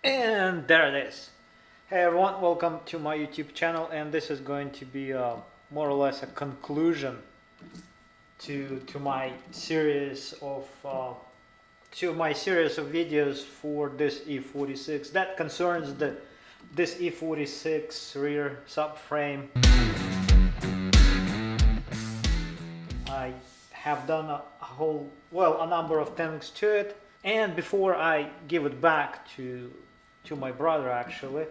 And there it is. Hey everyone, welcome to my YouTube channel, and this is going to be more or less a conclusion to my series of videos for this E46 that concerns this E46 rear subframe. I have done a number of things to it, and before I give it back to my brother, actually,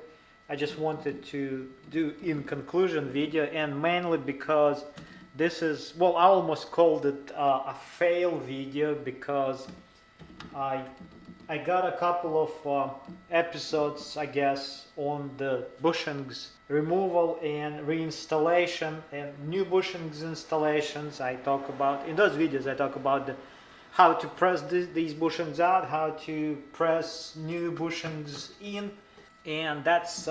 I just wanted to do in conclusion video, and mainly because this is, well, I almost called it a fail video, because I I got a couple of episodes, I guess, on the bushings removal and reinstallation and new bushings installations. I talk about, in those videos, I talk about how to press these bushings out, how to press new bushings in, and that's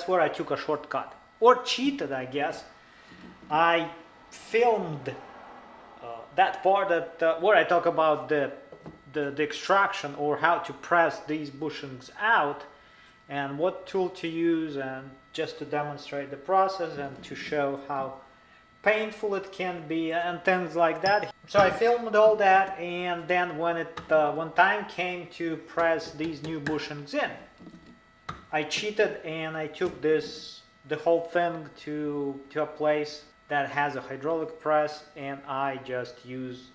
where I took a shortcut, or cheated, I guess. I filmed that part where I talk about the extraction, or how to press these bushings out, and what tool to use, and just to demonstrate the process and to show how painful it can be and things like that. So I filmed all that, and then when time came to press these new bushings in, I cheated and I took the whole thing to a place that has a hydraulic press, and I just use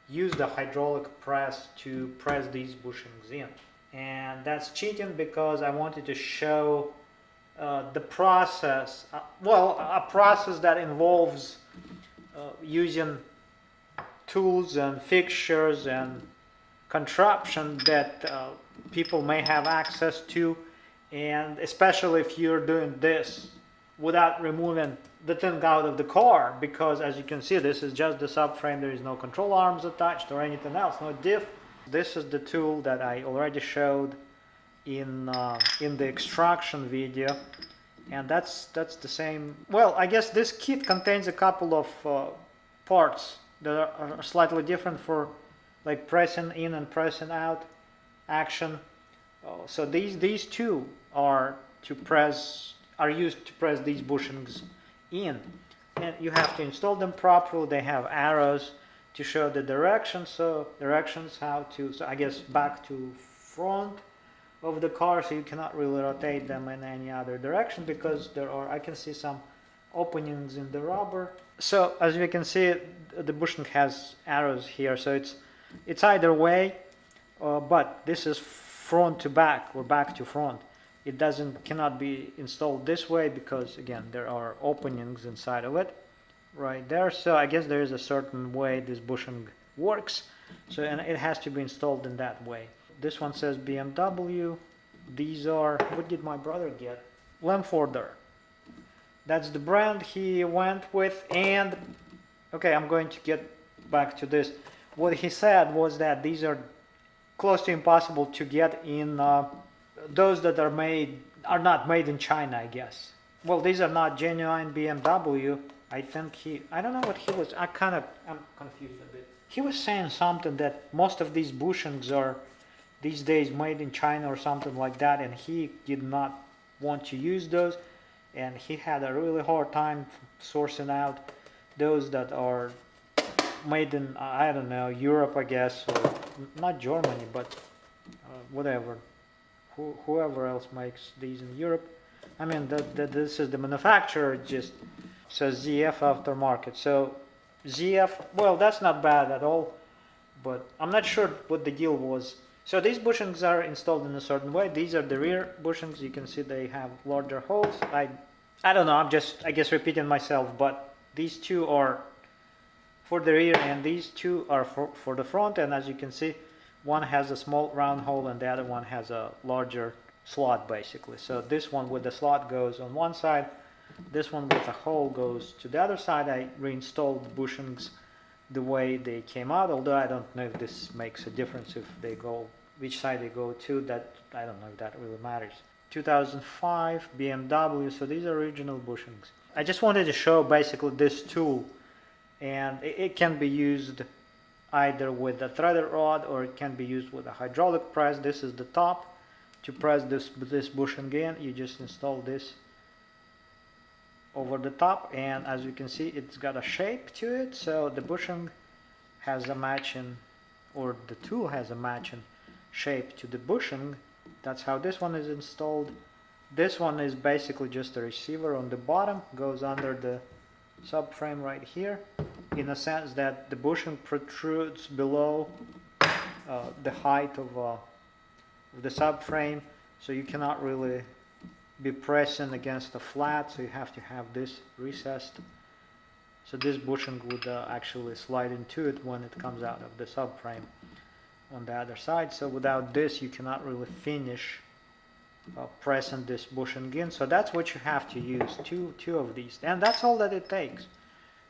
the hydraulic press to press these bushings in. And that's cheating, because I wanted to show the process, a process that involves using tools and fixtures and contraption that people may have access to, and especially if you're doing this without removing the thing out of the car, because as you can see, this is just the subframe. There is no control arms attached or anything else, no diff. This is the tool that I already showed in the extraction video, and that's the same. Well, I guess this kit contains a couple of parts that are slightly different for like pressing in and pressing out action. So these two are used to press these bushings in, and you have to install them properly. They have arrows to show the direction, so directions how to, so I guess back to front of the car, so you cannot really rotate them in any other direction, because I can see some openings in the rubber. So as you can see, the bushing has arrows here, so it's either way, but this is front to back or back to front. It cannot be installed this way, because again, there are openings inside of it right there. So I guess there is a certain way this bushing works, so, and it has to be installed in that way. This one says BMW. These are, what did my brother get? Lamforder. That's the brand he went with. And okay, I'm going to get back to this. What he said was that these are close to impossible to get in those that are not made in China, I guess. Well, these are not genuine BMW. I think I don't know what he was, I'm confused a bit. He was saying something that most of these bushings are these days made in China or something like that, and he did not want to use those, and he had a really hard time sourcing out those that are made in, I don't know, Europe, I guess, or not Germany, but whatever. Whoever else makes these in Europe. I mean, this is the manufacturer, just says ZF aftermarket. So ZF, well, that's not bad at all, but I'm not sure what the deal was. So these bushings are installed in a certain way. These are the rear bushings. You can see they have larger holes. I don't know, I guess repeating myself, but these two are for the rear and these two are for the front. And as you can see, one has a small round hole and the other one has a larger slot, basically. So this one with the slot goes on one side, this one with a hole goes to the other side. I reinstalled the bushings the way they came out, although I don't know if this makes a difference if they go, which side they go to. That, I don't know if that really matters. 2005 BMW, so these are original bushings. I just wanted to show basically this tool, and it can be used either with a threaded rod or it can be used with a hydraulic press. This is the top. to press this bushing in, you just install this over the top, and as you can see, it's got a shape to it, so the bushing has a matching, or the tool has a matching shape to the bushing. That's how this one is installed. This one is basically just a receiver on the bottom, goes under the subframe right here, in a sense that the bushing protrudes below the height of the subframe, so you cannot really be pressing against the flat, so you have to have this recessed. So this bushing would actually slide into it when it comes out of the subframe on the other side. So without this, you cannot really finish pressing this bushing in. So that's what you have to use, two of these, and that's all that it takes.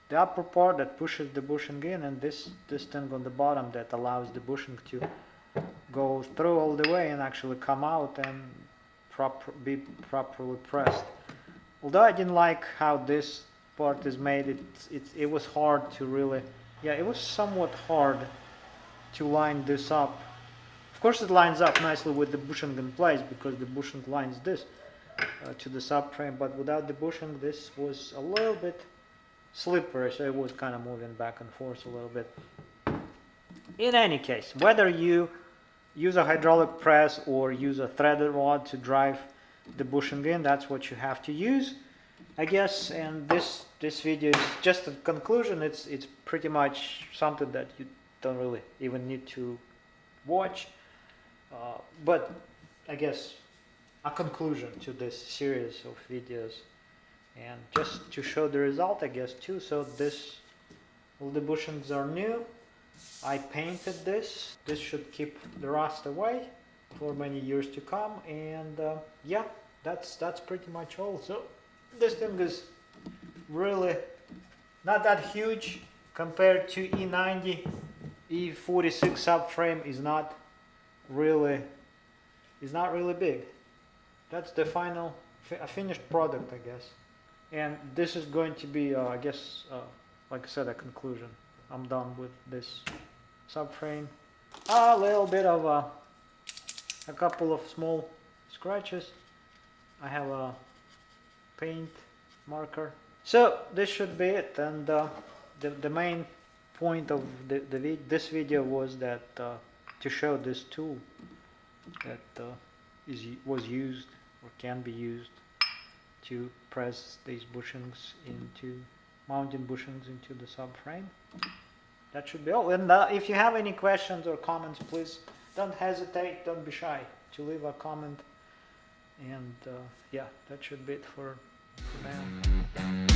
The upper part that pushes the bushing in, and this thing on the bottom that allows the bushing to go through all the way and actually come out and be properly pressed. Although I didn't like how this part is made, it was hard to really, yeah, it was somewhat hard to line this up. Of course it lines up nicely with the bushing in place, because the bushing lines this to the subframe, but without the bushing this was a little bit slippery, so it was kind of moving back and forth a little bit. In any case, whether you use a hydraulic press or use a threaded rod to drive the bushing in, that's what you have to use, I guess. And this video is just a conclusion. It's pretty much something that you don't really even need to watch, but I guess a conclusion to this series of videos, and just to show the result, I guess, too. So all the bushings are new. I painted this. This should keep the rust away for many years to come, and yeah, that's pretty much all. So this thing is really not that huge compared to E90. E46 subframe is not really big. That's the final finished product, I guess. And this is going to be, I guess, like I said, a conclusion. I'm done with this subframe. A little bit of a couple of small scratches. I have a paint marker. So this should be it. And the main point of this video was that to show this tool that was used or can be used to press these bushings mounting bushings into the subframe. That should be all. And if you have any questions or comments, please don't hesitate, don't be shy to leave a comment. And yeah, that should be it for now.